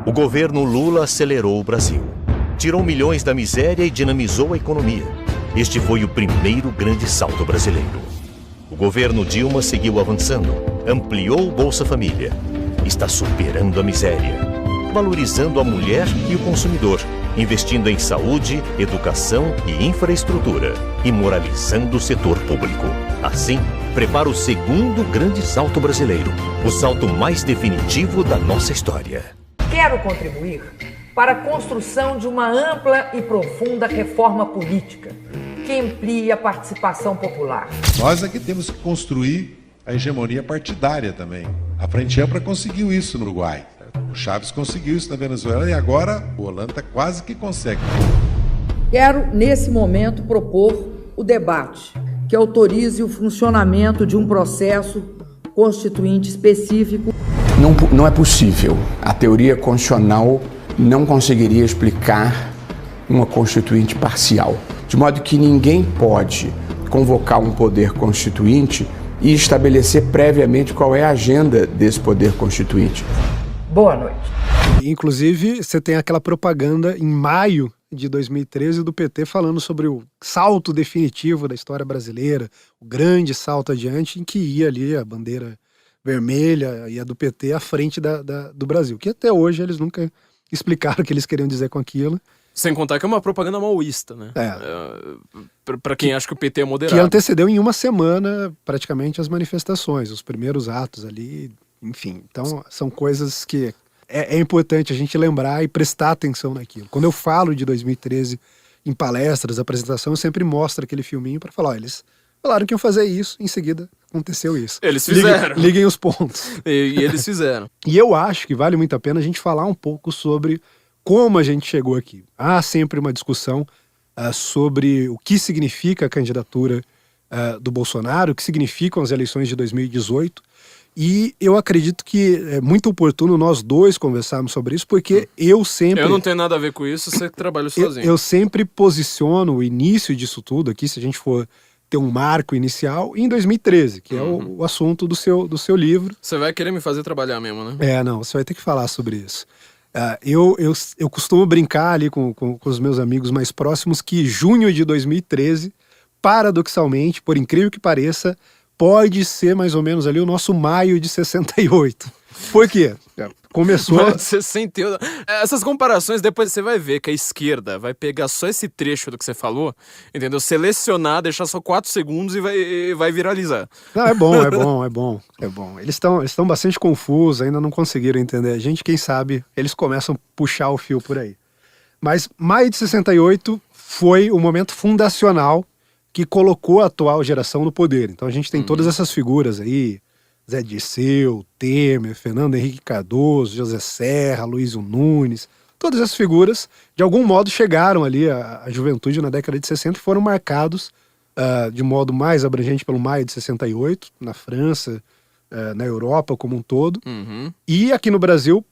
O governo Lula acelerou o Brasil. Tirou milhões da miséria e dinamizou a economia. Este foi o primeiro grande salto brasileiro. O governo Dilma seguiu avançando, ampliou o Bolsa Família. Está superando a miséria, valorizando a mulher e o consumidor, investindo em saúde, educação e infraestrutura e moralizando o setor público. Assim, prepara o segundo grande salto brasileiro, o salto mais definitivo da nossa história. Quero contribuir para a construção de uma ampla e profunda reforma política que amplie a participação popular. Nós aqui temos que construir a hegemonia partidária também. A Frente Ampla conseguiu isso no Uruguai. O Chaves conseguiu isso na Venezuela e agora o Holanda quase que consegue. Quero, nesse momento, propor o debate que autorize o funcionamento de um processo constituinte específico. Não é possível. A teoria constitucional não conseguiria explicar uma constituinte parcial. De modo que ninguém pode convocar um poder constituinte e estabelecer previamente qual é a agenda desse poder constituinte. Boa noite. Inclusive, você tem aquela propaganda em maio de 2013 do PT falando sobre o salto definitivo da história brasileira, o grande salto adiante, em que ia ali a bandeira vermelha e a do PT à frente do Brasil, que até hoje eles nunca explicaram o que eles queriam dizer com aquilo. Sem contar que é uma propaganda maoísta, né? Pra quem acha que o PT é moderado. Que antecedeu em uma semana, praticamente, as manifestações, os primeiros atos ali, enfim. Então, são coisas que é importante a gente lembrar e prestar atenção naquilo. Quando eu falo de 2013 em palestras, apresentação, eu sempre mostro aquele filminho para falar, ó, eles falaram que iam fazer isso, em seguida aconteceu isso. Eles fizeram. Liguem os pontos. E eles fizeram. E eu acho que vale muito a pena a gente falar um pouco sobre como a gente chegou aqui. Há sempre uma discussão sobre o que significa a candidatura do Bolsonaro, o que significam as eleições de 2018, e eu acredito que é muito oportuno nós dois conversarmos sobre isso, porque eu sempre... Eu não tenho nada a ver com isso, você trabalha sozinho. Eu sempre posiciono o início disso tudo aqui, se a gente for ter um marco inicial, em 2013, que é o assunto do seu livro. Você vai querer me fazer trabalhar mesmo, né? Não, você vai ter que falar sobre isso. Eu costumo brincar ali com os meus amigos mais próximos que junho de 2013, paradoxalmente, por incrível que pareça, pode ser mais ou menos ali o nosso maio de 68. Por quê? Começou... 68. Essas comparações, depois você vai ver que a esquerda vai pegar só esse trecho do que você falou, entendeu? Selecionar, deixar só 4 segundos e vai viralizar. Não, é bom. Eles estão bastante confusos, ainda não conseguiram entender a gente. Quem sabe eles começam a puxar o fio por aí. Mas maio de 68 foi o momento fundacional que colocou a atual geração no poder. Então a gente tem todas essas figuras aí, Zé Dirceu, Temer, Fernando Henrique Cardoso, José Serra, Luizio Nunes, todas essas figuras, de algum modo, chegaram ali à juventude na década de 60 e foram marcados de modo mais abrangente pelo maio de 68, na França, na Europa como um todo, e aqui no Brasil,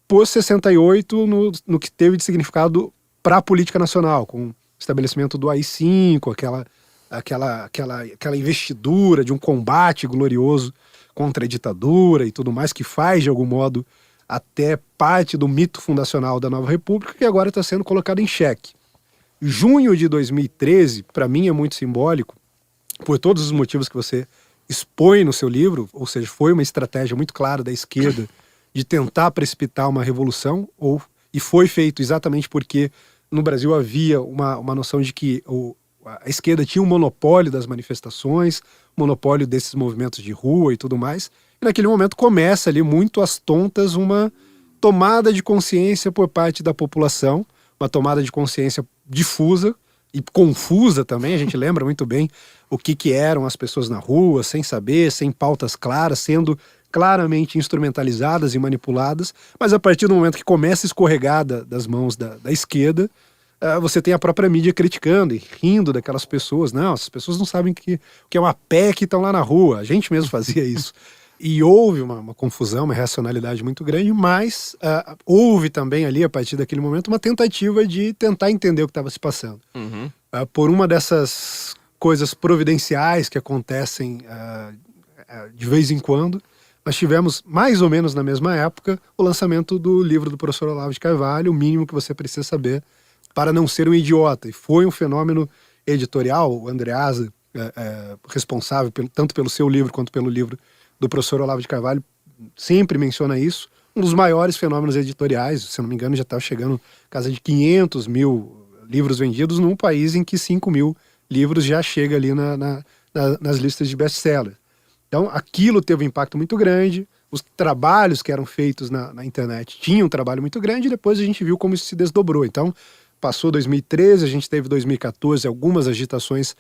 por 68, no que teve de significado para a política nacional, com o estabelecimento do AI-5, aquela investidura de um combate glorioso contra a ditadura e tudo mais, que faz, de algum modo, até parte do mito fundacional da nova república, que agora está sendo colocado em xeque. Junho de 2013, para mim, é muito simbólico, por todos os motivos que você expõe no seu livro, ou seja, foi uma estratégia muito clara da esquerda de tentar precipitar uma revolução, e foi feito exatamente porque no Brasil havia uma noção de que a esquerda tinha um monopólio das manifestações, monopólio desses movimentos de rua e tudo mais, e naquele momento começa ali muito às tontas uma tomada de consciência por parte da população, uma tomada de consciência difusa e confusa também, a gente lembra muito bem o que eram as pessoas na rua, sem saber, sem pautas claras, sendo claramente instrumentalizadas e manipuladas, mas a partir do momento que começa a escorregar das mãos da esquerda, você tem a própria mídia criticando e rindo daquelas pessoas. Não, essas pessoas não sabem o que é uma PEC e estão lá na rua. A gente mesmo fazia isso. E houve uma confusão, uma irracionalidade muito grande, mas houve também ali, a partir daquele momento, uma tentativa de tentar entender o que estava se passando. Por uma dessas coisas providenciais que acontecem de vez em quando, nós tivemos, mais ou menos na mesma época, o lançamento do livro do professor Olavo de Carvalho, O Mínimo que Você Precisa Saber para Não Ser um Idiota. E foi um fenômeno editorial. O Andreasa, responsável tanto pelo seu livro quanto pelo livro do professor Olavo de Carvalho, sempre menciona isso. Um dos maiores fenômenos editoriais, se eu não me engano, já está chegando a casa de 500 mil livros vendidos num país em que 5 mil livros já chega ali nas listas de best-seller. Então, aquilo teve um impacto muito grande. Os trabalhos que eram feitos na internet tinham um trabalho muito grande, e depois a gente viu como isso se desdobrou. Então, passou 2013, a gente teve 2014 algumas agitações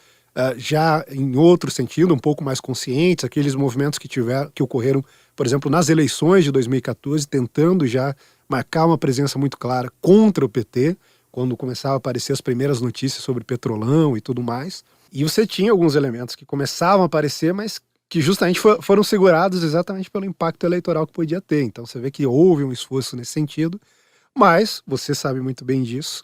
já em outro sentido, um pouco mais conscientes, aqueles movimentos que ocorreram, por exemplo, nas eleições de 2014, tentando já marcar uma presença muito clara contra o PT, quando começavam a aparecer as primeiras notícias sobre Petrolão e tudo mais. E você tinha alguns elementos que começavam a aparecer, mas que justamente foram segurados exatamente pelo impacto eleitoral que podia ter. Então você vê que houve um esforço nesse sentido, mas você sabe muito bem disso.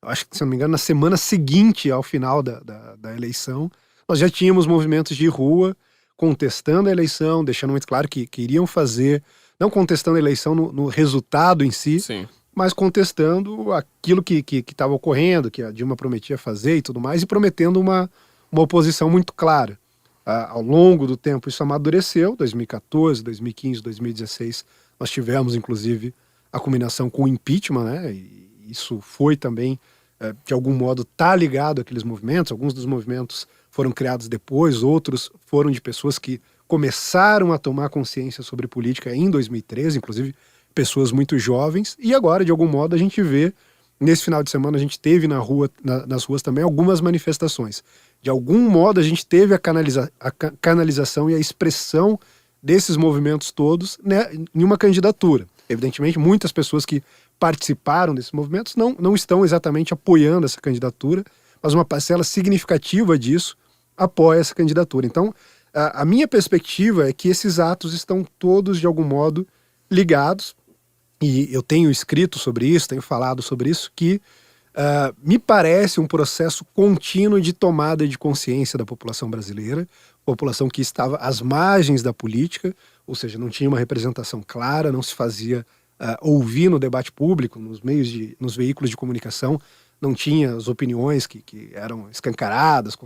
Acho que, se não me engano, na semana seguinte ao final da eleição, nós já tínhamos movimentos de rua contestando a eleição, deixando muito claro que iriam fazer, não contestando a eleição no resultado em si, Sim. mas contestando aquilo que estava ocorrendo, que a Dilma prometia fazer e tudo mais, e prometendo uma oposição muito clara. Ao longo do tempo isso amadureceu, 2014, 2015, 2016, nós tivemos inclusive a culminação com o impeachment, né? E isso foi também, de algum modo, ligado àqueles movimentos. Alguns dos movimentos foram criados depois, outros foram de pessoas que começaram a tomar consciência sobre política em 2013, inclusive pessoas muito jovens, e agora, de algum modo, a gente vê, nesse final de semana, a gente teve nas ruas também algumas manifestações. De algum modo, a gente teve a canalização e a expressão desses movimentos todos, né, em uma candidatura. Evidentemente, muitas pessoas que participaram desses movimentos não estão exatamente apoiando essa candidatura, mas uma parcela significativa disso apoia essa candidatura. Então, a minha perspectiva é que esses atos estão todos, de algum modo, ligados, e eu tenho escrito sobre isso, tenho falado sobre isso, que me parece um processo contínuo de tomada de consciência da população brasileira, população que estava às margens da política, ou seja, não tinha uma representação clara, não se fazia ouvir no debate público, nos veículos de comunicação, não tinha as opiniões que eram escancaradas,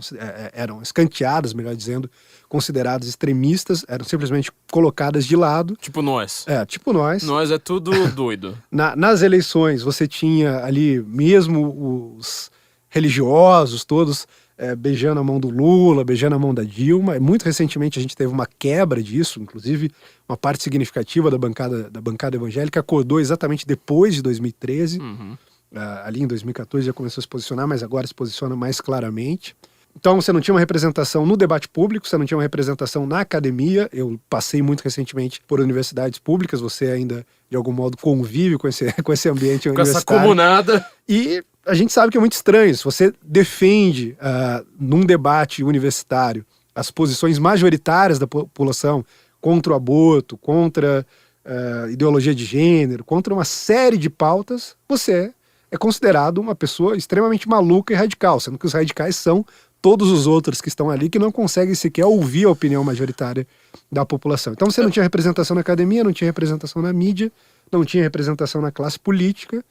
eram escanteadas, melhor dizendo, consideradas extremistas, eram simplesmente colocadas de lado. Tipo nós. Tipo nós. Nós é tudo doido. Nas eleições, você tinha ali mesmo os religiosos todos beijando a mão do Lula, beijando a mão da Dilma. Muito recentemente a gente teve uma quebra disso, inclusive uma parte significativa da bancada evangélica acordou exatamente depois de 2013. Ali em 2014 já começou a se posicionar, mas agora se posiciona mais claramente. Então você não tinha uma representação no debate público, você não tinha uma representação na academia. Eu passei muito recentemente por universidades públicas, você ainda de algum modo convive com esse ambiente universitário. Com essa comunada. E a gente sabe que é muito estranho. Se você defende num debate universitário as posições majoritárias da população contra o aborto, contra ideologia de gênero, contra uma série de pautas, você é considerado uma pessoa extremamente maluca e radical, sendo que os radicais são todos os outros que estão ali que não conseguem sequer ouvir a opinião majoritária da população. Então você não tinha representação na academia, não tinha representação na mídia, não tinha representação na classe política.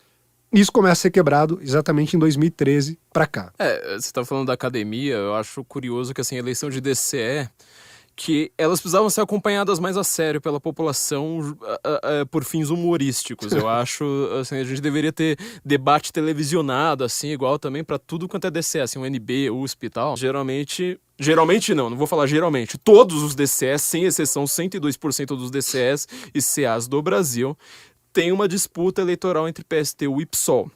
E isso começa a ser quebrado exatamente em 2013 para cá. Você tá falando da academia, eu acho curioso que assim, a eleição de DCE, que elas precisavam ser acompanhadas mais a sério pela população por fins humorísticos. Eu acho, assim, a gente deveria ter debate televisionado, assim, igual também para tudo quanto é DCE, assim, UNB, USP e tal. Geralmente não vou falar geralmente. Todos os DCEs, sem exceção, 102% dos DCEs e CAs do Brasil, tem uma disputa eleitoral entre PSTU e PSOL.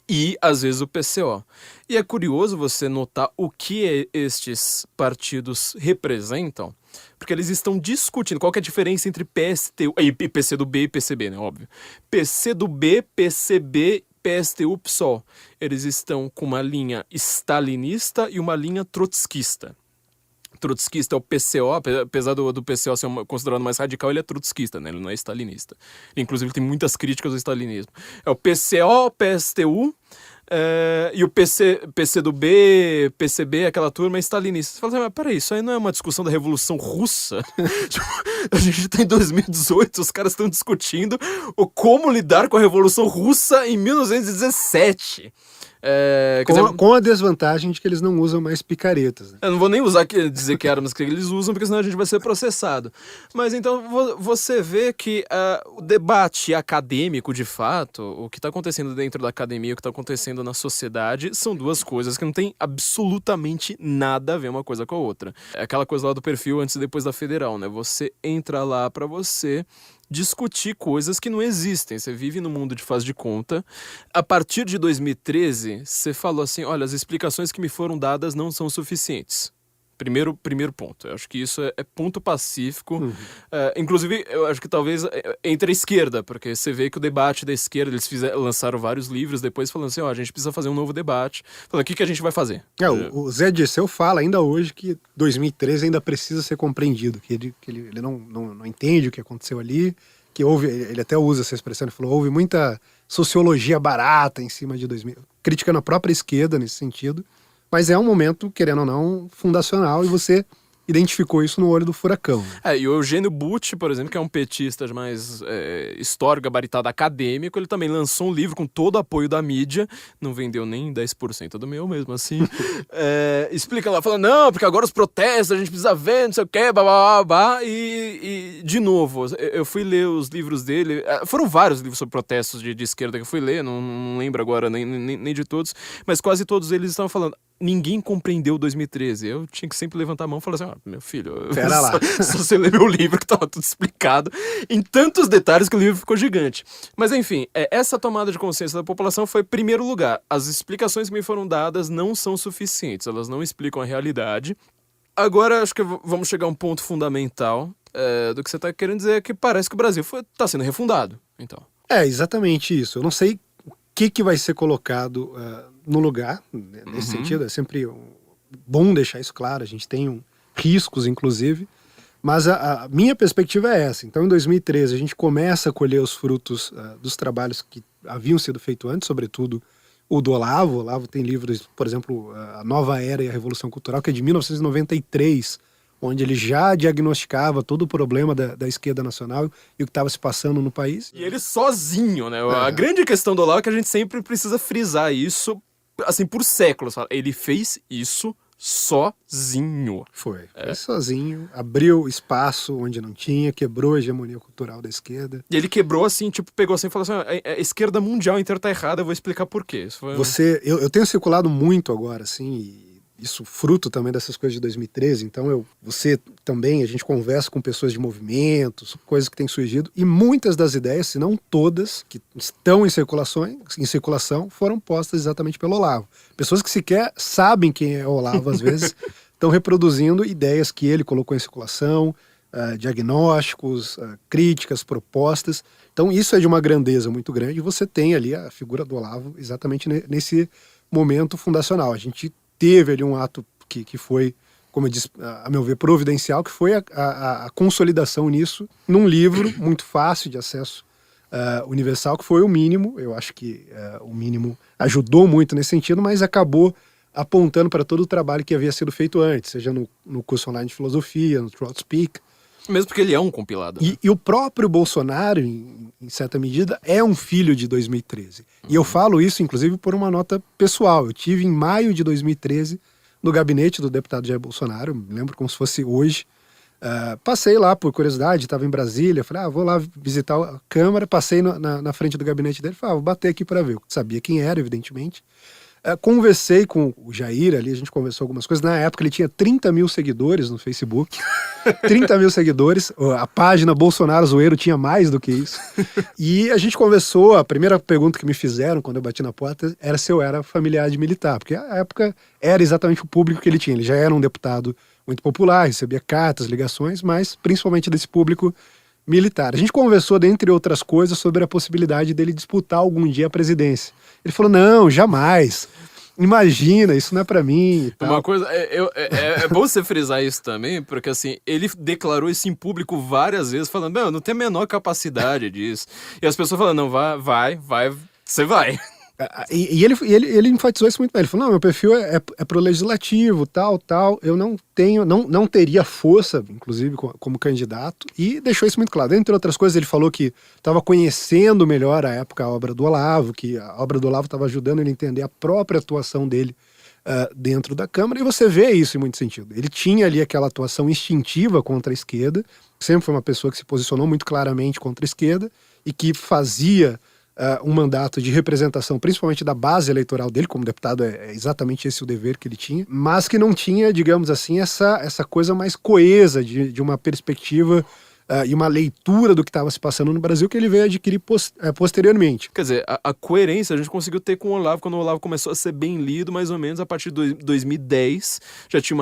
E, às vezes, o PCO. E é curioso você notar o que estes partidos representam, porque eles estão discutindo qual que é a diferença entre PSTU e PCdoB e PCB, né? Óbvio. PCdoB, PCB, PSTU, PSOL. Eles estão com uma linha stalinista e uma linha trotskista. Trotskista é o PCO, apesar do PCO ser considerado mais radical, ele é trotskista, né? Ele não é stalinista. Inclusive, tem muitas críticas ao stalinismo. É o PCO, PSTU, E o PCdoB, PCB, aquela turma é stalinista. Você fala assim, mas peraí, isso aí não é uma discussão da Revolução Russa? Tipo, a gente tá em 2018, os caras estão discutindo como lidar com a Revolução Russa em 1917. Com a desvantagem de que eles não usam mais picaretas. Né? Eu não vou nem dizer que armas que eles usam, porque senão a gente vai ser processado. Mas então você vê que o debate acadêmico, de fato, o que está acontecendo dentro da academia, o que está acontecendo na sociedade, são duas coisas que não tem absolutamente nada a ver uma coisa com a outra. É aquela coisa lá do perfil antes e depois da federal, né? Você entra lá para você discutir coisas que não existem. Você vive no mundo de faz de conta. A partir de 2013, você falou assim, olha, as explicações que me foram dadas não são suficientes. Primeiro ponto. Eu acho que isso é ponto pacífico. Inclusive, eu acho que talvez entre a esquerda, porque você vê que o debate da esquerda, eles lançaram vários livros depois falando assim, a gente precisa fazer um novo debate. Falando, o que a gente vai fazer? O Zé Dirceu fala ainda hoje que 2013 ainda precisa ser compreendido, que ele não entende o que aconteceu ali, que ele até usa essa expressão, ele falou, houve muita sociologia barata em cima de 2000, criticando a própria esquerda nesse sentido. Mas é um momento, querendo ou não, fundacional, e você identificou isso no olho do furacão. E o Eugênio Butti, por exemplo, que é um petista mais histórico, gabaritado acadêmico, ele também lançou um livro com todo o apoio da mídia, não vendeu nem 10% do meu mesmo assim, explica lá, fala, não, porque agora os protestos, a gente precisa ver, não sei o que, babá, e de novo, eu fui ler os livros dele, foram vários livros sobre protestos de esquerda que eu fui ler, não lembro agora nem de todos, mas quase todos eles estavam falando, ninguém compreendeu 2013. Eu tinha que sempre levantar a mão e falar assim, meu filho, pera lá. Só você ler meu livro que tava tudo explicado em tantos detalhes que o livro ficou gigante. Mas enfim, essa tomada de consciência da população foi primeiro lugar. As explicações que me foram dadas não são suficientes, elas não explicam a realidade. Agora acho que vamos chegar a um ponto fundamental do que você está querendo dizer, que parece que o Brasil está sendo refundado. Então. Exatamente isso. Eu não sei o que vai ser colocado no lugar, nesse sentido, é sempre bom deixar isso claro, a gente tem riscos, inclusive, mas a minha perspectiva é essa. Então, em 2013, a gente começa a colher os frutos dos trabalhos que haviam sido feitos antes, sobretudo o do Olavo. O Olavo tem livros, por exemplo, A Nova Era e a Revolução Cultural, que é de 1993, onde ele já diagnosticava todo o problema da esquerda nacional e o que estava se passando no país. E ele sozinho, né? A grande questão do Olavo é que a gente sempre precisa frisar isso, assim, por séculos. Ele fez isso sozinho. Foi sozinho, abriu espaço onde não tinha, quebrou a hegemonia cultural da esquerda. E ele quebrou assim, pegou assim e falou assim, a esquerda mundial inteira tá errada, eu vou explicar por quê. Isso foi... Eu tenho circulado muito agora, assim, e isso fruto também dessas coisas de 2013, então você também, a gente conversa com pessoas de movimentos, coisas que têm surgido, e muitas das ideias, se não todas, que estão em circulação, foram postas exatamente pelo Olavo. Pessoas que sequer sabem quem é o Olavo, às vezes, estão reproduzindo ideias que ele colocou em circulação, diagnósticos, críticas, propostas. Então isso é de uma grandeza muito grande, e você tem ali a figura do Olavo exatamente nesse momento fundacional. A gente teve ali um ato que foi, como eu disse, a meu ver, providencial, que foi a consolidação nisso, num livro muito fácil de acesso universal, que foi o Mínimo. Eu acho que o Mínimo ajudou muito nesse sentido, mas acabou apontando para todo o trabalho que havia sido feito antes, seja no curso online de filosofia, no Trout Speak. Mesmo porque ele é um compilado. E o próprio Bolsonaro, em certa medida, é um filho de 2013. E eu falo isso, inclusive, por uma nota pessoal. Eu tive em maio de 2013 no gabinete do deputado Jair Bolsonaro, me lembro como se fosse hoje. Passei lá por curiosidade, estava em Brasília, falei, vou lá visitar a Câmara, passei na frente do gabinete dele, falei, vou bater aqui para ver. Eu sabia quem era, evidentemente. Conversei com o Jair ali, a gente conversou algumas coisas. Na época ele tinha 30 mil seguidores no Facebook. 30 mil seguidores. A página Bolsonaro Zoeiro tinha mais do que isso. E a gente conversou. A primeira pergunta que me fizeram quando eu bati na porta era se eu era familiar de militar, porque a época era exatamente o público que ele tinha. Ele já era um deputado muito popular, recebia cartas, ligações, mas principalmente desse público militar. A gente conversou, dentre outras coisas, sobre a possibilidade dele disputar algum dia a presidência. Ele falou, não, jamais. Imagina, isso não é pra mim. E tal. Uma coisa, é bom você frisar isso também, porque assim, ele declarou isso em público várias vezes, falando, não tem a menor capacidade disso. E as pessoas falando, não, vai, você vai. E ele enfatizou isso muito bem. Ele falou, não, meu perfil é pro legislativo, tal. Eu não teria força, inclusive, como candidato. E deixou isso muito claro. Entre outras coisas, ele falou que estava conhecendo melhor à época a obra do Olavo, que a obra do Olavo estava ajudando ele a entender a própria atuação dele dentro da Câmara. E você vê isso em muito sentido. Ele tinha ali aquela atuação instintiva contra a esquerda. Sempre foi uma pessoa que se posicionou muito claramente contra a esquerda e que fazia um mandato de representação, principalmente da base eleitoral dele, como deputado é exatamente esse o dever que ele tinha, mas que não tinha, digamos assim, essa coisa mais coesa de uma perspectiva e uma leitura do que estava se passando no Brasil que ele veio adquirir posteriormente. Quer dizer, a coerência a gente conseguiu ter com o Olavo quando o Olavo começou a ser bem lido, mais ou menos a partir de 2010. Já tinha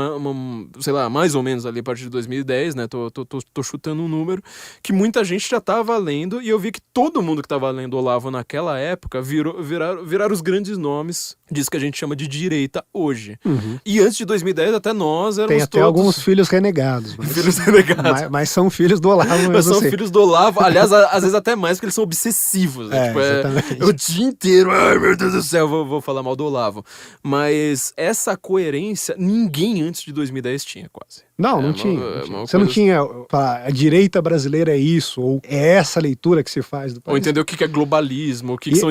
sei lá, mais ou menos ali a partir de 2010, né? Tô chutando um número, que muita gente já estava lendo, e eu vi que todo mundo que estava lendo Olavo naquela época viraram os grandes nomes disso que a gente chama de direita hoje. Uhum. E antes de 2010, até nós éramos Tem até todos... alguns filhos renegados. Filhos renegados. Mas são filhos do Olavo. Mas são filhos do Olavo, aliás, às vezes até mais, porque eles são obsessivos. Né? O dia inteiro, ai meu Deus do céu, vou falar mal do Olavo. Mas essa coerência, ninguém antes de 2010 tinha quase. Não tinha. Você não tinha a direita brasileira é isso, ou é essa leitura que se faz do país. Ou entender o que é globalismo, o que são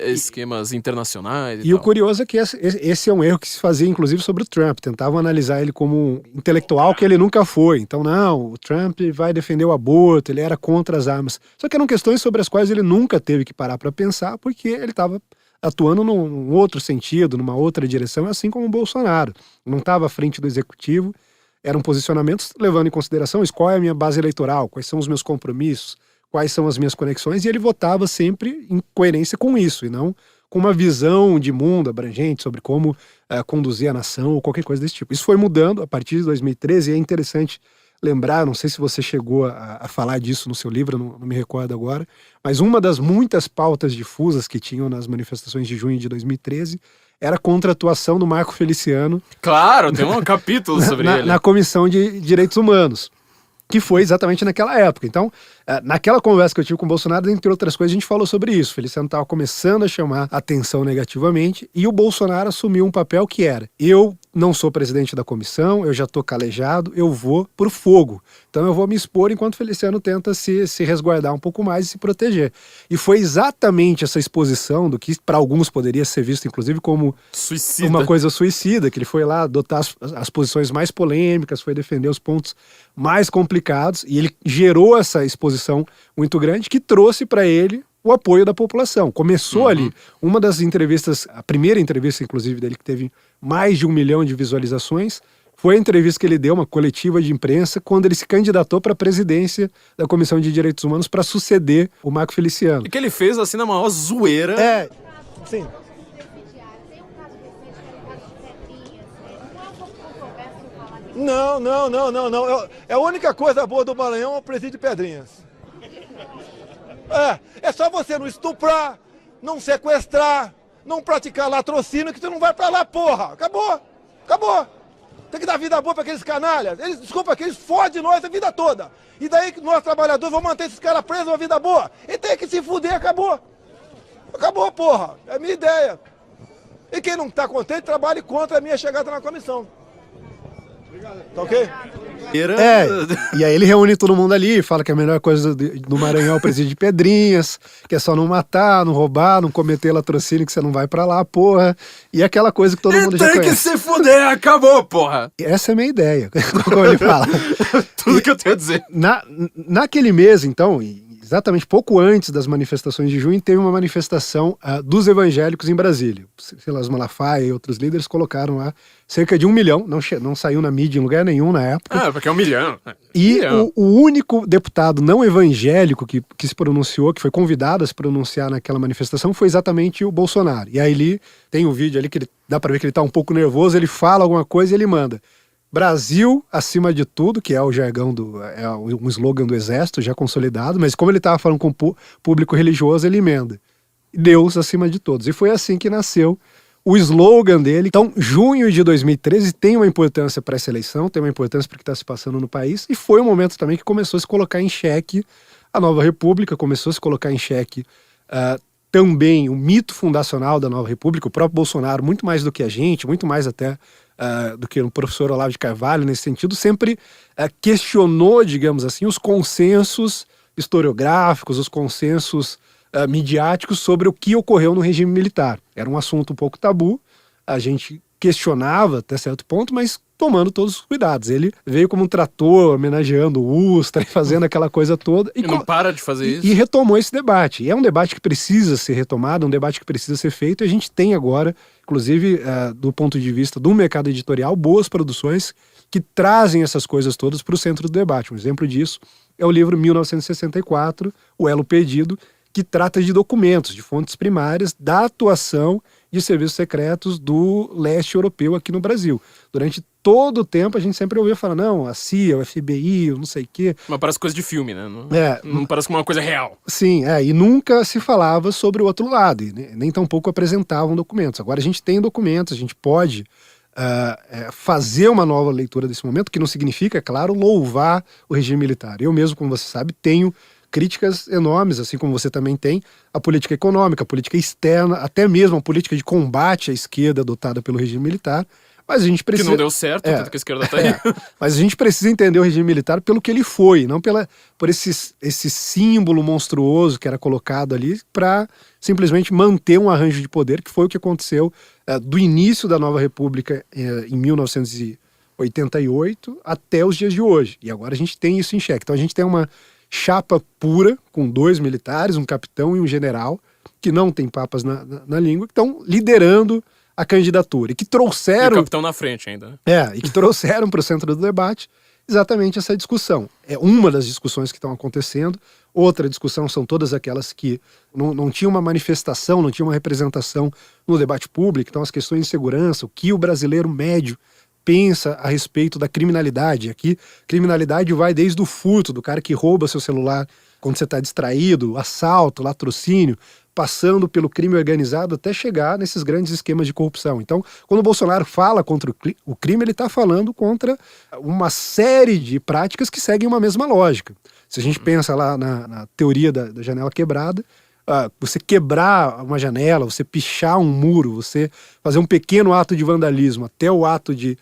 esquemas internacionais e o curioso é que esse é um erro que se fazia, inclusive, sobre o Trump. Tentavam analisar ele como um intelectual que ele nunca foi. Então, não, o Trump vai defender o aborto, ele era contra as armas. Só que eram questões sobre as quais ele nunca teve que parar para pensar, porque ele estava atuando num outro sentido, numa outra direção, assim como o Bolsonaro. Não estava à frente do executivo, eram posicionamentos levando em consideração qual é a minha base eleitoral, quais são os meus compromissos, quais são as minhas conexões, e ele votava sempre em coerência com isso, e não com uma visão de mundo abrangente sobre como conduzir a nação ou qualquer coisa desse tipo. Isso foi mudando a partir de 2013, e é interessante lembrar, não sei se você chegou a falar disso no seu livro, não me recordo agora, mas uma das muitas pautas difusas que tinham nas manifestações de junho de 2013 era contra a atuação do Marco Feliciano. Claro, tem um capítulo sobre ele. Na Comissão de Direitos Humanos, que foi exatamente naquela época. Então, naquela conversa que eu tive com o Bolsonaro, entre outras coisas, a gente falou sobre isso. O Feliciano estava começando a chamar atenção negativamente e o Bolsonaro assumiu um papel que era: eu não sou presidente da comissão, eu já estou calejado, eu vou pro fogo. Então eu vou me expor enquanto o Feliciano tenta se resguardar um pouco mais e se proteger. E foi exatamente essa exposição do que para alguns poderia ser visto, inclusive, como suicida. Uma coisa suicida, que ele foi lá adotar as posições mais polêmicas, foi defender os pontos mais complicados, e ele gerou essa exposição muito grande que trouxe para ele o apoio da população. Começou ali, uma das entrevistas, a primeira entrevista, inclusive, dele, que teve mais de 1 milhão de visualizações, foi a entrevista que ele deu, uma coletiva de imprensa, quando ele se candidatou para a presidência da Comissão de Direitos Humanos para suceder o Marco Feliciano. E que ele fez, assim, na maior zoeira. Sim. Não. A única coisa boa do Maranhão é o presídio de Pedrinhas. É só você não estuprar, não sequestrar, não praticar latrocínio, que tu não vai pra lá, porra. Acabou. Tem que dar vida boa pra aqueles canalhas. Eles fodem nós a vida toda. E daí que nós, trabalhadores, vamos manter esses caras presos uma vida boa. E tem que se fuder, acabou. Acabou, porra. É a minha ideia. E quem não tá contente, trabalhe contra a minha chegada na comissão. Tá ok? E aí ele reúne todo mundo ali, fala que a melhor coisa do Maranhão é o presídio de Pedrinhas, que é só não matar, não roubar, não cometer latrocínio, que você não vai pra lá, porra. E aquela coisa que todo mundo já conhece. Tem que se fuder, acabou, porra. Essa é a minha ideia, como ele fala. Tudo que eu tenho a dizer. Naquele mês, então, exatamente pouco antes das manifestações de junho, teve uma manifestação dos evangélicos em Brasília. Silas Malafaia e outros líderes colocaram lá cerca de 1 milhão, não saiu na mídia em lugar nenhum na época. Porque é 1 milhão. E o único deputado não evangélico que se pronunciou, que foi convidado a se pronunciar naquela manifestação, foi exatamente o Bolsonaro. E aí ele tem um vídeo ali que dá pra ver que ele tá um pouco nervoso, ele fala alguma coisa e ele manda: Brasil acima de tudo, que é o jargão um slogan do Exército já consolidado, mas como ele estava falando com o público religioso, ele emenda: Deus acima de todos. E foi assim que nasceu o slogan dele. Então, junho de 2013 tem uma importância para essa eleição, tem uma importância para o que está se passando no país, e foi um momento também que começou a se colocar em xeque a nova república, começou a se colocar em xeque também o mito fundacional da Nova República, o próprio Bolsonaro, muito mais do que a gente, muito mais até do que o professor Olavo de Carvalho nesse sentido, sempre questionou, digamos assim, os consensos historiográficos, os consensos midiáticos sobre o que ocorreu no regime militar. Era um assunto um pouco tabu, a gente questionava até certo ponto, mas tomando todos os cuidados. Ele veio como um trator, homenageando o Ustra e fazendo aquela coisa toda. E não para de fazer isso. E retomou esse debate. E é um debate que precisa ser retomado, um debate que precisa ser feito, e a gente tem agora, inclusive, do ponto de vista do mercado editorial, boas produções que trazem essas coisas todas para o centro do debate. Um exemplo disso é o livro 1964, O Elo Perdido, que trata de documentos, de fontes primárias da atuação de serviços secretos do leste europeu aqui no Brasil. Durante todo o tempo a gente sempre ouvia falar, não, a CIA, o FBI, o não sei o quê. Mas parece coisa de filme, né? Não parece como uma coisa real. Sim, e nunca se falava sobre o outro lado, e nem tampouco apresentavam documentos. Agora a gente tem documentos, a gente pode fazer uma nova leitura desse momento, que não significa, é claro, louvar o regime militar. Eu mesmo, como você sabe, tenho críticas enormes, assim como você também tem, a política econômica, a política externa, até mesmo a política de combate à esquerda adotada pelo regime militar, mas a gente precisa... Que não deu certo, tanto que a esquerda tá aí. Mas a gente precisa entender o regime militar pelo que ele foi, não por esse símbolo monstruoso que era colocado ali para simplesmente manter um arranjo de poder, que foi o que aconteceu do início da Nova República em 1988 até os dias de hoje. E agora a gente tem isso em xeque. Então a gente tem uma chapa pura, com 2 militares, um capitão e um general, que não tem papas na língua, que estão liderando a candidatura. E que trouxeram... E o capitão na frente ainda. E que trouxeram para o centro do debate exatamente essa discussão. É uma das discussões que estão acontecendo. Outra discussão são todas aquelas que não tinham uma manifestação, não tinham uma representação no debate público. Então as questões de segurança, o que o brasileiro médio pensa a respeito da criminalidade. Aqui, criminalidade vai desde o furto, do cara que rouba seu celular quando você está distraído, assalto, latrocínio, passando pelo crime organizado até chegar nesses grandes esquemas de corrupção. Então, quando o Bolsonaro fala contra o crime, ele está falando contra uma série de práticas que seguem uma mesma lógica. Se a gente pensa lá na teoria da janela quebrada, você quebrar uma janela, você pichar um muro, você fazer um pequeno ato de vandalismo, até o ato de...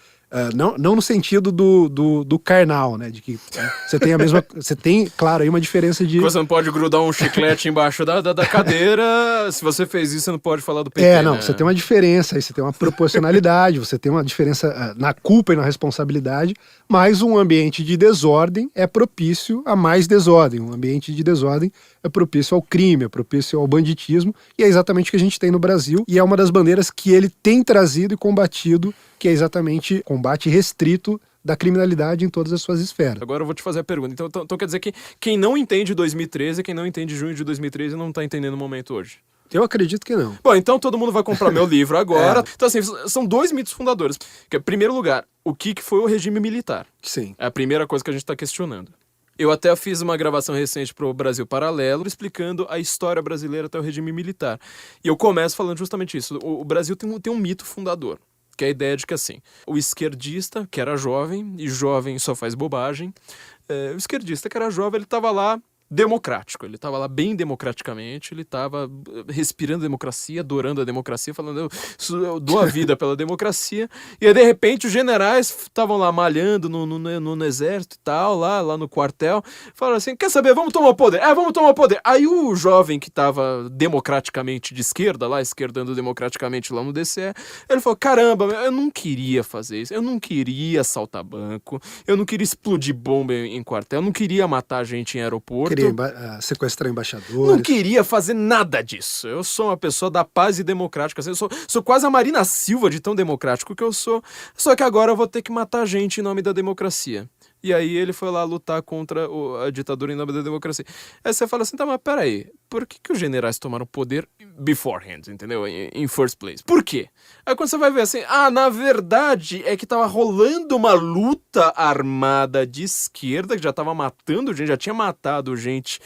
não no sentido do carnal, né? De que você tem a mesma... Você tem, claro, aí uma diferença de... Você não pode grudar um chiclete embaixo da cadeira. Se você fez isso, você não pode falar do PT, não, né? Você tem uma diferença aí, você tem uma proporcionalidade, você tem uma diferença na culpa e na responsabilidade, mas um ambiente de desordem é propício a mais desordem. Um ambiente de desordem é propício ao crime, é propício ao banditismo, e é exatamente o que a gente tem no Brasil, e é uma das bandeiras que ele tem trazido e combatido, que é exatamente combate restrito da criminalidade em todas as suas esferas. Agora eu vou te fazer a pergunta. Então quer dizer que quem não entende 2013, quem não entende junho de 2013, não tá entendendo o momento hoje? Eu acredito que não. Bom, então todo mundo vai comprar meu livro agora. Então assim, são 2 mitos fundadores. Que, em primeiro lugar, o que foi o regime militar? Sim. É a primeira coisa que a gente tá questionando. Eu até fiz uma gravação recente pro Brasil Paralelo, explicando a história brasileira até o regime militar. E eu começo falando justamente isso. O Brasil tem um mito fundador, que é a ideia de que, assim, o esquerdista, que era jovem, e jovem só faz bobagem, o esquerdista que era jovem, ele estava lá democrático, ele estava lá bem democraticamente, ele estava respirando democracia, adorando a democracia, falando, eu dou a vida pela democracia, e aí de repente os generais estavam lá malhando no exército e tal, lá no quartel, falaram assim, quer saber, vamos tomar o poder, vamos tomar o poder. Aí o jovem que estava democraticamente de esquerda, lá esquerdando democraticamente lá no DCE, ele falou, caramba, eu não queria fazer isso, eu não queria assaltar banco, eu não queria explodir bomba em quartel, eu não queria matar gente em aeroporto, sequestrar embaixadores. Não queria fazer nada disso. Eu sou uma pessoa da paz e democrática. Eu sou quase a Marina Silva de tão democrático que eu sou. Só que agora eu vou ter que matar gente em nome da democracia. E aí ele foi lá lutar contra a ditadura em nome da democracia. Aí você fala assim, tá, mas peraí, por que os generais tomaram poder beforehand, entendeu? In first place. Por quê? Aí quando você vai ver assim, na verdade é que tava rolando uma luta armada de esquerda, que já tava matando gente, já tinha matado gente,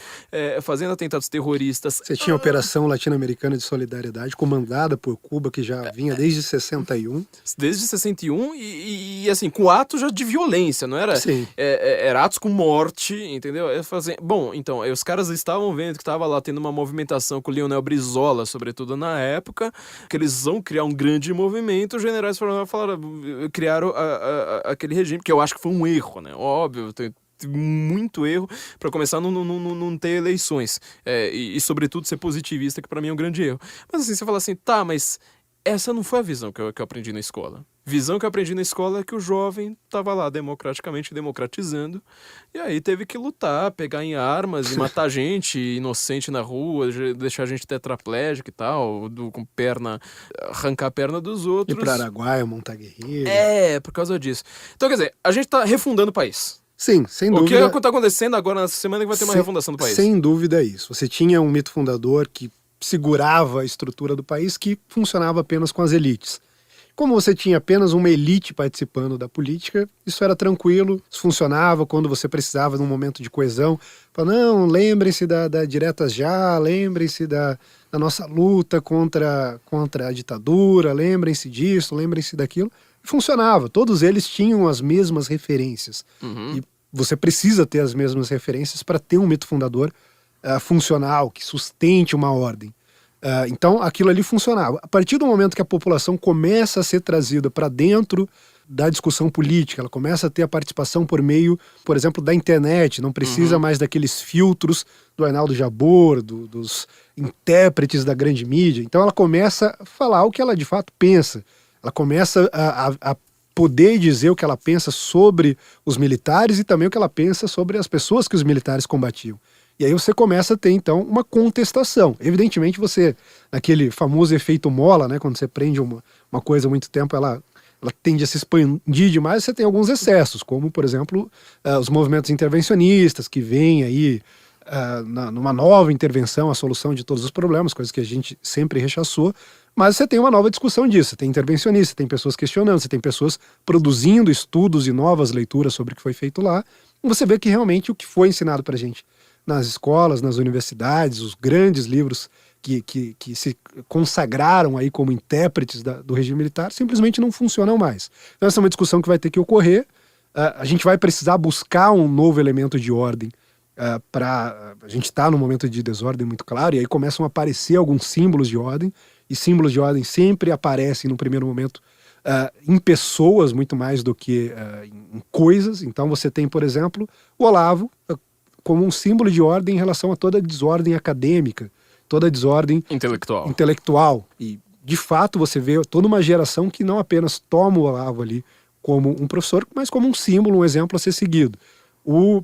fazendo atentados terroristas. Você tinha a Operação Latino-Americana de Solidariedade, comandada por Cuba, que já vinha desde 61. Desde 61 e assim, com atos já de violência, não era? Sim. Era atos com morte, entendeu? Eu falei assim, bom, então, os caras estavam vendo que estava lá tendo vendo uma movimentação com o Leonel Brizola, sobretudo na época, que eles vão criar um grande movimento, os generais criaram aquele regime, que eu acho que foi um erro, né? Óbvio, tem muito erro. Para começar, não ter eleições e sobretudo ser positivista, que para mim é um grande erro. Mas assim, você fala assim, tá, mas essa não foi a visão que eu aprendi na escola. Visão que eu aprendi na escola é que o jovem estava lá democraticamente democratizando, e aí teve que lutar, pegar em armas e matar gente inocente na rua, deixar gente tetraplégica e tal, com perna, arrancar a perna dos outros. Ir para Araguaia, montar guerrilha. Por causa disso. Então, quer dizer, a gente tá refundando o país. Sim, sem dúvida. O que está acontecendo agora nessa semana é que vai ter uma refundação do país? Sem dúvida é isso. Você tinha um mito fundador que segurava a estrutura do país, que funcionava apenas com as elites. Como você tinha apenas uma elite participando da política, isso era tranquilo, isso funcionava quando você precisava num momento de coesão. Fala, não, lembrem-se da Diretas Já, lembrem-se da nossa luta contra a ditadura, lembrem-se disso, lembrem-se daquilo. Funcionava, todos eles tinham as mesmas referências. E você precisa ter as mesmas referências para ter um mito fundador funcional, que sustente uma ordem. Então aquilo ali funcionava. A partir do momento que a população começa a ser trazida para dentro da discussão política, ela começa a ter a participação por meio, por exemplo, da internet, não precisa mais daqueles filtros do Arnaldo Jabor, dos intérpretes da grande mídia. Então ela começa a falar o que ela de fato pensa. Ela começa a poder dizer o que ela pensa sobre os militares e também o que ela pensa sobre as pessoas que os militares combatiam. E aí você começa a ter, então, uma contestação. Evidentemente, você, naquele famoso efeito mola, né, quando você prende uma coisa há muito tempo, ela tende a se expandir demais, você tem alguns excessos, como, por exemplo, os movimentos intervencionistas, que vêm aí numa nova intervenção, a solução de todos os problemas, coisas que a gente sempre rechaçou, mas você tem uma nova discussão disso, você tem intervencionistas, você tem pessoas questionando, você tem pessoas produzindo estudos e novas leituras sobre o que foi feito lá, e você vê que realmente o que foi ensinado pra gente nas escolas, nas universidades, os grandes livros que se consagraram aí como intérpretes do regime militar, simplesmente não funcionam mais. Então essa é uma discussão que vai ter que ocorrer, a gente vai precisar buscar um novo elemento de ordem, a gente está num momento de desordem muito claro, e aí começam a aparecer alguns símbolos de ordem, e símbolos de ordem sempre aparecem no primeiro momento em pessoas muito mais do que em coisas. Então você tem, por exemplo, o Olavo como um símbolo de ordem em relação a toda desordem acadêmica, toda desordem intelectual. E, de fato, você vê toda uma geração que não apenas toma o Olavo ali como um professor, mas como um símbolo, um exemplo a ser seguido. O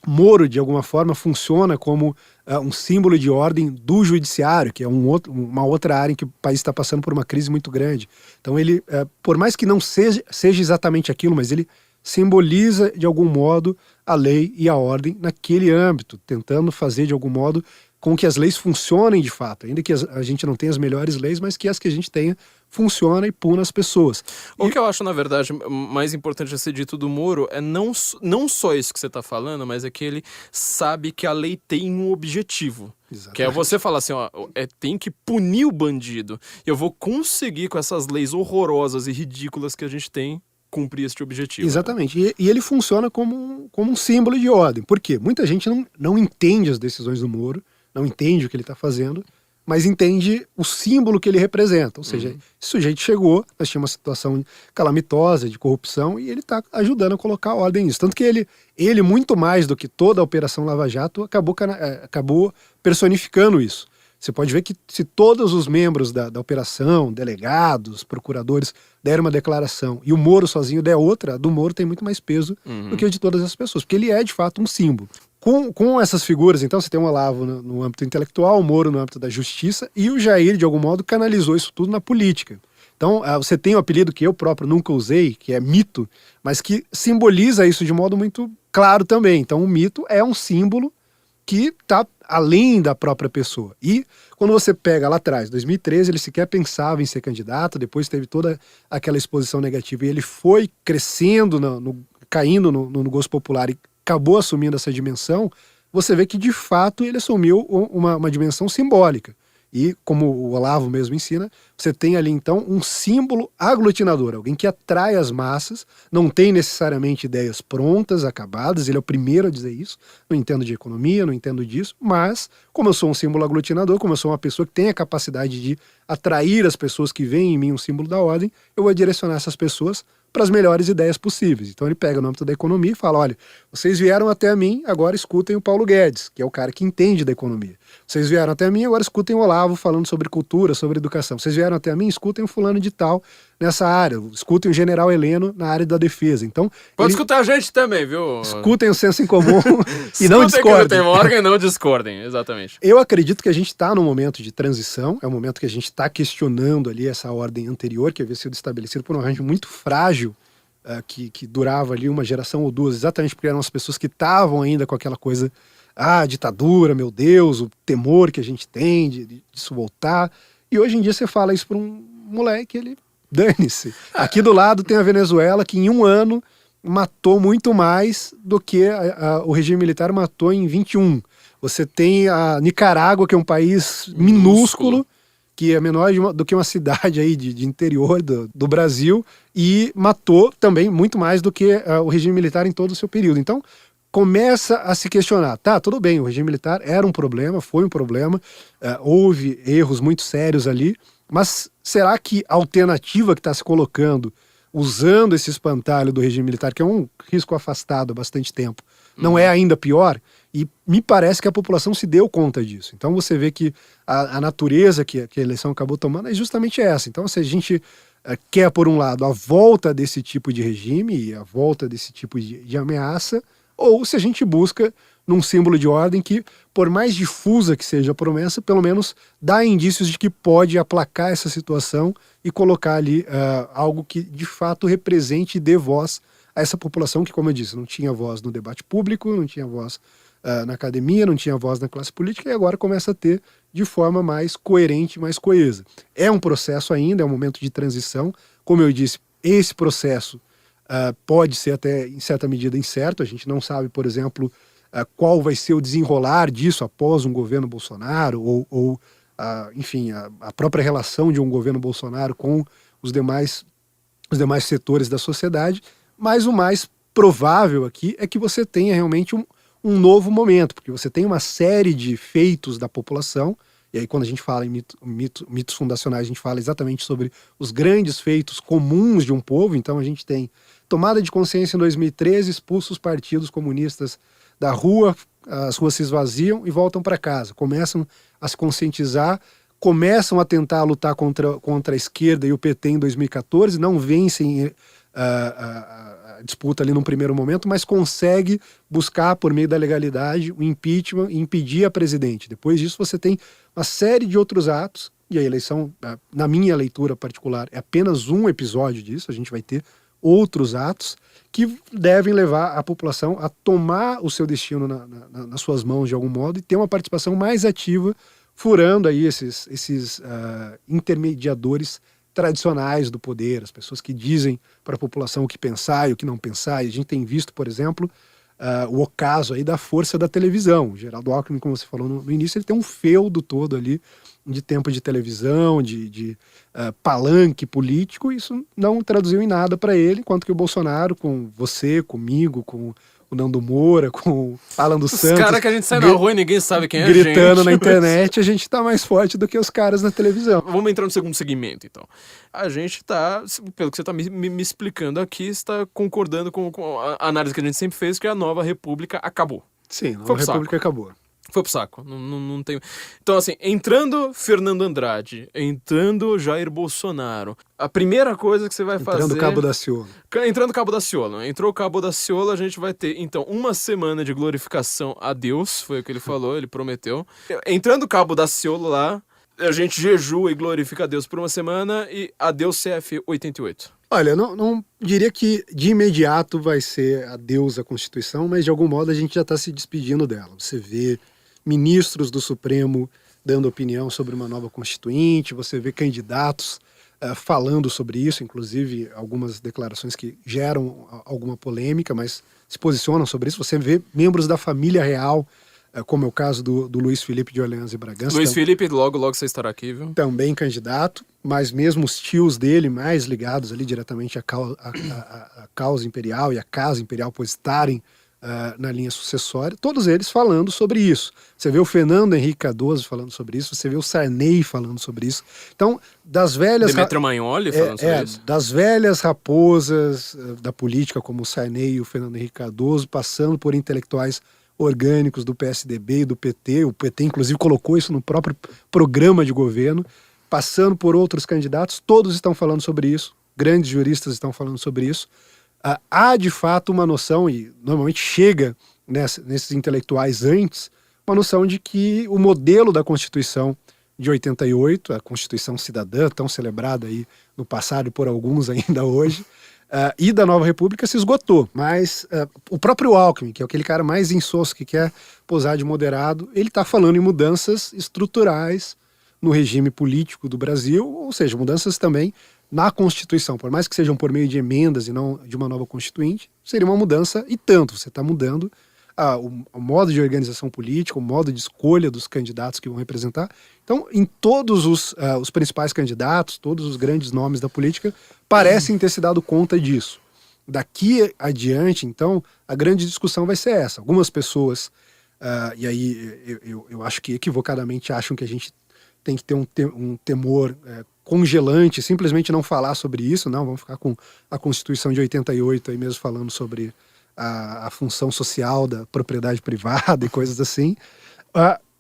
Moro, de alguma forma, funciona como um símbolo de ordem do judiciário, que é uma outra área em que o país está passando por uma crise muito grande. Então ele, por mais que não seja exatamente aquilo, mas ele simboliza de algum modo a lei e a ordem naquele âmbito, tentando fazer de algum modo com que as leis funcionem de fato, ainda que a gente não tenha as melhores leis, mas que as que a gente tenha funciona e puna as pessoas. O que eu acho, na verdade, mais importante a ser dito do Moro é não só isso que você está falando, mas é que ele sabe que a lei tem um objetivo. Exatamente. Que é você falar assim, ó, tem que punir o bandido. Eu vou conseguir, com essas leis horrorosas e ridículas que a gente tem, cumprir esse objetivo. Exatamente. Né? E ele funciona como um símbolo de ordem. Por quê? Muita gente não entende as decisões do Moro, não entende o que ele está fazendo, mas entende o símbolo que ele representa. Ou seja, esse sujeito chegou, nós tínhamos uma situação calamitosa de corrupção e ele está ajudando a colocar ordem nisso. Tanto que ele, muito mais do que toda a Operação Lava Jato, acabou personificando isso. Você pode ver que se todos os membros da operação, delegados, procuradores, deram uma declaração e o Moro sozinho der outra, a do Moro tem muito mais peso do que a de todas as pessoas, porque ele é de fato um símbolo. Com essas figuras, então, você tem o Olavo no âmbito intelectual, o Moro no âmbito da justiça, e o Jair, de algum modo, canalizou isso tudo na política. Então, você tem um apelido que eu próprio nunca usei, que é mito, mas que simboliza isso de modo muito claro também. Então, o mito é um símbolo que está além da própria pessoa. E quando você pega lá atrás, 2013, ele sequer pensava em ser candidato, depois teve toda aquela exposição negativa e ele foi crescendo, caindo no gosto popular e acabou assumindo essa dimensão, você vê que de fato ele assumiu uma dimensão simbólica. E, como o Olavo mesmo ensina, você tem ali, então, um símbolo aglutinador, alguém que atrai as massas, não tem necessariamente ideias prontas, acabadas, ele é o primeiro a dizer isso, não entendo de economia, não entendo disso, mas, como eu sou um símbolo aglutinador, como eu sou uma pessoa que tem a capacidade de atrair as pessoas que veem em mim um símbolo da ordem, eu vou direcionar essas pessoas para as melhores ideias possíveis. Então ele pega no âmbito da economia e fala, olha, vocês vieram até mim, agora escutem o Paulo Guedes, que é o cara que entende da economia. Vocês vieram até mim, agora escutem o Olavo falando sobre cultura, sobre educação. Vocês vieram até mim, escutem o fulano de tal nessa área. Escutem o general Heleno na área da defesa. Então, pode escutar a gente também, viu? Escutem o senso em comum e não discordem. Tem órgão e não discordem, exatamente. Eu acredito que a gente está num momento de transição, é um momento que a gente está questionando ali essa ordem anterior, que havia sido estabelecida por um arranjo muito frágil, que durava ali uma geração ou duas, exatamente porque eram as pessoas que estavam ainda com aquela coisa, ditadura, meu Deus, o temor que a gente tem disso voltar. E hoje em dia você fala isso para um moleque, ele dane-se. Aqui do lado tem a Venezuela, que em um ano matou muito mais do que o regime militar matou em 21. Você tem a Nicarágua, que é um país minúsculo, que é menor do que uma cidade aí de interior do Brasil, e matou também muito mais do que o regime militar em todo o seu período. Então, começa a se questionar, tá, tudo bem, o regime militar era um problema, foi um problema, houve erros muito sérios ali, mas será que a alternativa que está se colocando, usando esse espantalho do regime militar, que é um risco afastado há bastante tempo, não é ainda pior? E me parece que a população se deu conta disso. Então você vê que a natureza que a eleição acabou tomando é justamente essa. Então se a gente quer, por um lado, a volta desse tipo de regime e a volta desse tipo de ameaça, ou se a gente busca num símbolo de ordem que, por mais difusa que seja a promessa, pelo menos dá indícios de que pode aplacar essa situação e colocar ali algo que de fato represente e dê voz a essa população que, como eu disse, não tinha voz no debate público, não tinha voz na academia, não tinha voz na classe política, e agora começa a ter de forma mais coerente, mais coesa. É um processo ainda, é um momento de transição. Como eu disse, esse processo pode ser até, em certa medida, incerto. A gente não sabe, por exemplo, qual vai ser o desenrolar disso após um governo Bolsonaro, ou enfim, a própria relação de um governo Bolsonaro com os demais setores da sociedade, mas o mais provável aqui é que você tenha realmente um novo momento, porque você tem uma série de feitos da população, e aí quando a gente fala em mitos fundacionais, a gente fala exatamente sobre os grandes feitos comuns de um povo. Então a gente tem tomada de consciência em 2013, expulsos os partidos comunistas da rua, as ruas se esvaziam e voltam para casa, começam a se conscientizar, começam a tentar lutar contra a esquerda e o PT em 2014, não vencem a disputa ali num primeiro momento, mas consegue buscar, por meio da legalidade, o impeachment e impedir a presidente. Depois disso você tem uma série de outros atos, e a eleição, na minha leitura particular, é apenas um episódio disso. A gente vai ter outros atos que devem levar a população a tomar o seu destino nas suas mãos de algum modo e ter uma participação mais ativa, furando aí esses intermediadores tradicionais do poder, as pessoas que dizem para a população o que pensar e o que não pensar. E a gente tem visto, por exemplo, o ocaso aí da força da televisão. O Geraldo Alckmin, como você falou no início, ele tem um feudo todo ali de tempo de televisão, de palanque político. Isso não traduziu em nada para ele, enquanto que o Bolsonaro, com você, comigo, com o Nando Moura, com o Alan dos Santos... Os caras que a gente sai na rua e ninguém sabe quem é a gente. Gritando na internet, a gente tá mais forte do que os caras na televisão. Vamos entrar no segundo segmento, então. A gente tá, pelo que você tá me explicando aqui, está concordando com a análise que a gente sempre fez, que a nova república acabou. Sim, a nova república acabou. Foi pro saco, não tem... Então, assim, entrando Fernando Andrade, entrando Jair Bolsonaro, a primeira coisa que você vai fazer... Entrando Cabo Daciolo. Entrando Cabo Daciolo. Entrou o Cabo Daciolo, a gente vai ter, então, uma semana de glorificação a Deus, foi o que ele falou, ele prometeu. Entrando Cabo Daciolo lá, a gente jejua e glorifica a Deus por uma semana e adeus CF88. Olha, eu não diria que de imediato vai ser adeus à Constituição, mas de algum modo a gente já está se despedindo dela. Você vê ministros do Supremo dando opinião sobre uma nova Constituinte, você vê candidatos falando sobre isso, inclusive algumas declarações que geram alguma polêmica, mas se posicionam sobre isso. Você vê membros da família real como é o caso do Luiz Felipe de Orleans e Bragança. Luiz Felipe, logo você estará aqui, viu? Também candidato, mas mesmo os tios dele, mais ligados ali diretamente à causa imperial e à casa imperial, por estarem na linha sucessória, todos eles falando sobre isso. Você vê o Fernando Henrique Cardoso falando sobre isso, você vê o Sarney falando sobre isso. Então, das velhas... Demetrio Magnoli falando sobre isso. Das velhas raposas da política, como o Sarney e o Fernando Henrique Cardoso, passando por intelectuais orgânicos do PSDB e do PT, o PT inclusive colocou isso no próprio programa de governo, passando por outros candidatos, todos estão falando sobre isso, grandes juristas estão falando sobre isso. Há de fato uma noção, e normalmente chega nesses intelectuais antes, uma noção de que o modelo da Constituição de 88, a Constituição Cidadã, tão celebrada aí no passado e por alguns ainda hoje, e da Nova República se esgotou. Mas o próprio Alckmin, que é aquele cara mais insosso que quer posar de moderado, ele está falando em mudanças estruturais no regime político do Brasil, ou seja, mudanças também na Constituição, por mais que sejam por meio de emendas e não de uma nova Constituinte, seria uma mudança e tanto. Você está mudando o modo de organização política, o modo de escolha dos candidatos que vão representar. Então, em todos os principais candidatos, todos os grandes nomes da política, parecem ter se dado conta disso. Daqui adiante, então, a grande discussão vai ser essa. Algumas pessoas, e aí eu acho que equivocadamente acham que a gente tem que ter um temor congelante, simplesmente não falar sobre isso, não, vamos ficar com a Constituição de 88 aí mesmo falando sobre a função social da propriedade privada e coisas assim,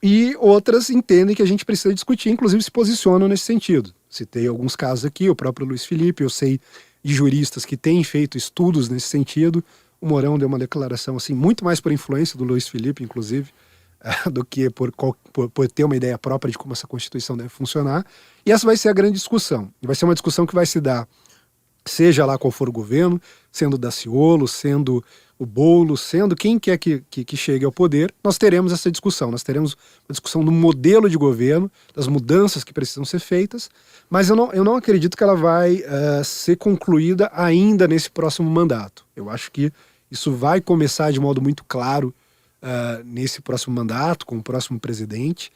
e outras entendem que a gente precisa discutir, inclusive se posicionam nesse sentido. Citei alguns casos aqui, o próprio Luiz Felipe, eu sei de juristas que têm feito estudos nesse sentido, o Mourão deu uma declaração assim, muito mais por influência do Luiz Felipe, inclusive, do que por ter uma ideia própria de como essa Constituição deve funcionar. E essa vai ser a grande discussão. E vai ser uma discussão que vai se dar, seja lá qual for o governo, sendo o Daciolo, sendo o Boulos, sendo quem quer que chegue ao poder, nós teremos essa discussão. Nós teremos uma discussão do modelo de governo, das mudanças que precisam ser feitas, mas eu não acredito que ela vai ser concluída ainda nesse próximo mandato. Eu acho que isso vai começar de modo muito claro nesse próximo mandato, com o próximo presidente.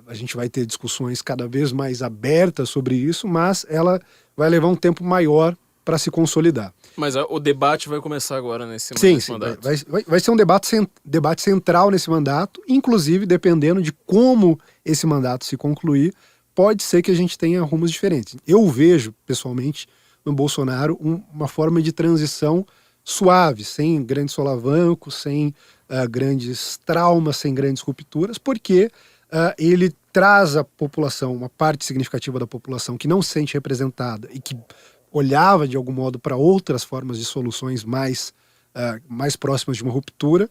A gente vai ter discussões cada vez mais abertas sobre isso, mas ela vai levar um tempo maior para se consolidar. Mas o debate vai começar agora nesse mandato. Vai ser um debate central nesse mandato, inclusive dependendo de como esse mandato se concluir, pode ser que a gente tenha rumos diferentes. Eu vejo, pessoalmente, no Bolsonaro uma forma de transição suave, sem grandes solavancos, sem grandes traumas, sem grandes rupturas, porque ele traz à população, uma parte significativa da população que não se sente representada e que olhava de algum modo para outras formas de soluções mais próximas de uma ruptura,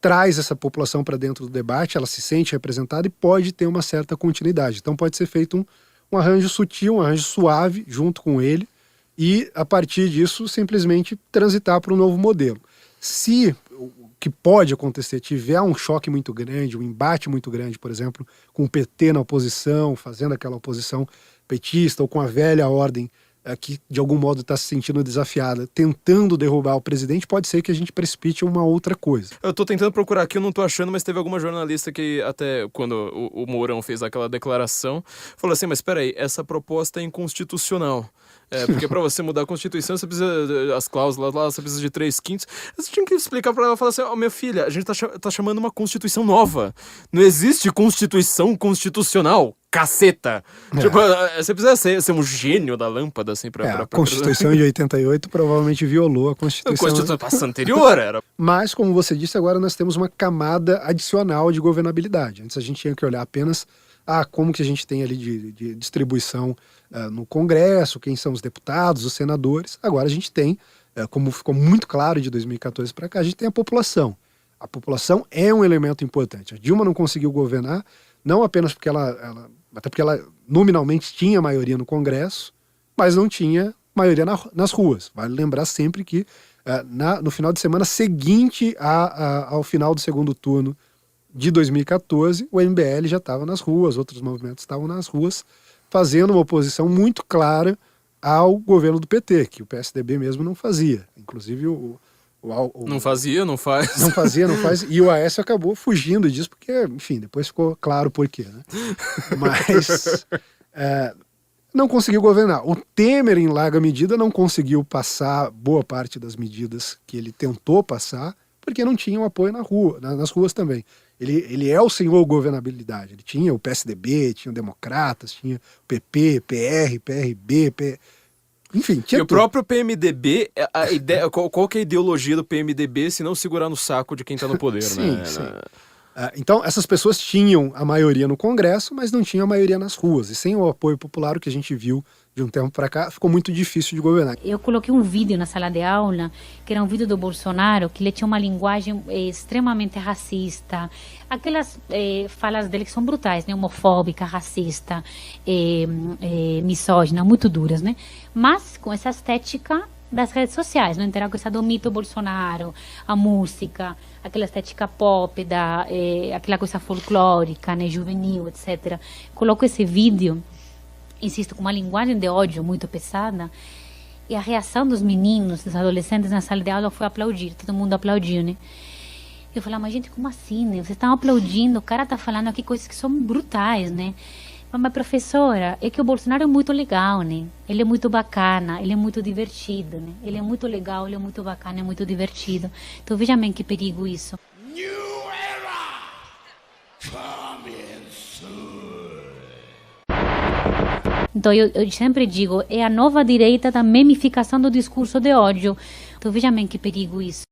traz essa população para dentro do debate, ela se sente representada e pode ter uma certa continuidade. Então pode ser feito um arranjo sutil, um arranjo suave junto com ele e, a partir disso, simplesmente transitar para um novo modelo. Se o que pode acontecer tiver um choque muito grande, um embate muito grande, por exemplo, com o PT na oposição, fazendo aquela oposição petista, ou com a velha ordem que de algum modo está se sentindo desafiada, tentando derrubar o presidente, pode ser que a gente precipite uma outra coisa. Eu tô tentando procurar aqui, eu não tô achando, mas teve alguma jornalista que até quando o Mourão fez aquela declaração, falou assim, mas peraí, essa proposta é inconstitucional. Porque pra você mudar a Constituição, você precisa, as cláusulas lá, você precisa de 3/5. Você tinha que explicar pra ela, falar assim, minha filha, a gente tá chamando uma Constituição nova. Não existe Constituição constitucional, caceta. Tipo, você precisa ser um gênio da lâmpada, assim, a Constituição de 88 provavelmente violou a Constituição. A Constituição anterior era. Mas, como você disse, agora nós temos uma camada adicional de governabilidade. Antes a gente tinha que olhar apenas como que a gente tem ali de distribuição no Congresso, quem são os deputados, os senadores. Agora a gente tem, como ficou muito claro de 2014 para cá, a gente tem a população. A população é um elemento importante. A Dilma não conseguiu governar, não apenas porque até porque ela nominalmente tinha maioria no Congresso, mas não tinha maioria nas ruas. Vale lembrar sempre que no final de semana seguinte ao final do segundo turno de 2014, o MBL já estava nas ruas, outros movimentos estavam nas ruas, fazendo uma oposição muito clara ao governo do PT, que o PSDB mesmo não fazia. Inclusive Não fazia, não faz. Não faz. E o Aécio acabou fugindo disso, porque, enfim, depois ficou claro por quê, né? Mas não conseguiu governar. O Temer, em larga medida, não conseguiu passar boa parte das medidas que ele tentou passar, porque não tinha o apoio nas ruas também. Ele é o senhor governabilidade. Ele tinha o PSDB, tinha o Democratas, tinha o PP, PR, PRB, enfim, tinha e o próprio PMDB, a ideia, qual que é a ideologia do PMDB se não segurar no saco de quem está no poder, né? Sim. Então, essas pessoas tinham a maioria no Congresso, mas não tinham a maioria nas ruas. E sem o apoio popular, o que a gente viu de um tempo para cá, ficou muito difícil de governar. Eu coloquei um vídeo na sala de aula, que era um vídeo do Bolsonaro, que ele tinha uma linguagem extremamente racista. Aquelas falas dele que são brutais, né? Homofóbica, racista, misógina, muito duras, né? Mas com essa estética das redes sociais, não terá coisa do mito Bolsonaro, a música, aquela estética pop, aquela coisa folclórica, né, juvenil, etc. Coloco esse vídeo, insisto, com uma linguagem de ódio muito pesada, e a reação dos meninos, dos adolescentes na sala de aula foi aplaudir, todo mundo aplaudiu, né? Eu falei, mas gente, como assim, né? Vocês estão aplaudindo, o cara tá falando aqui coisas que são brutais, né? Mas, professora, é que o Bolsonaro é muito legal, né? Ele é muito bacana, ele é muito divertido, né? Ele é muito legal, ele é muito bacana, é muito divertido. Então, veja bem que perigo isso. New era coming soon. Então, eu sempre digo, é a nova direita da memificação do discurso de ódio. Então, veja bem que perigo isso.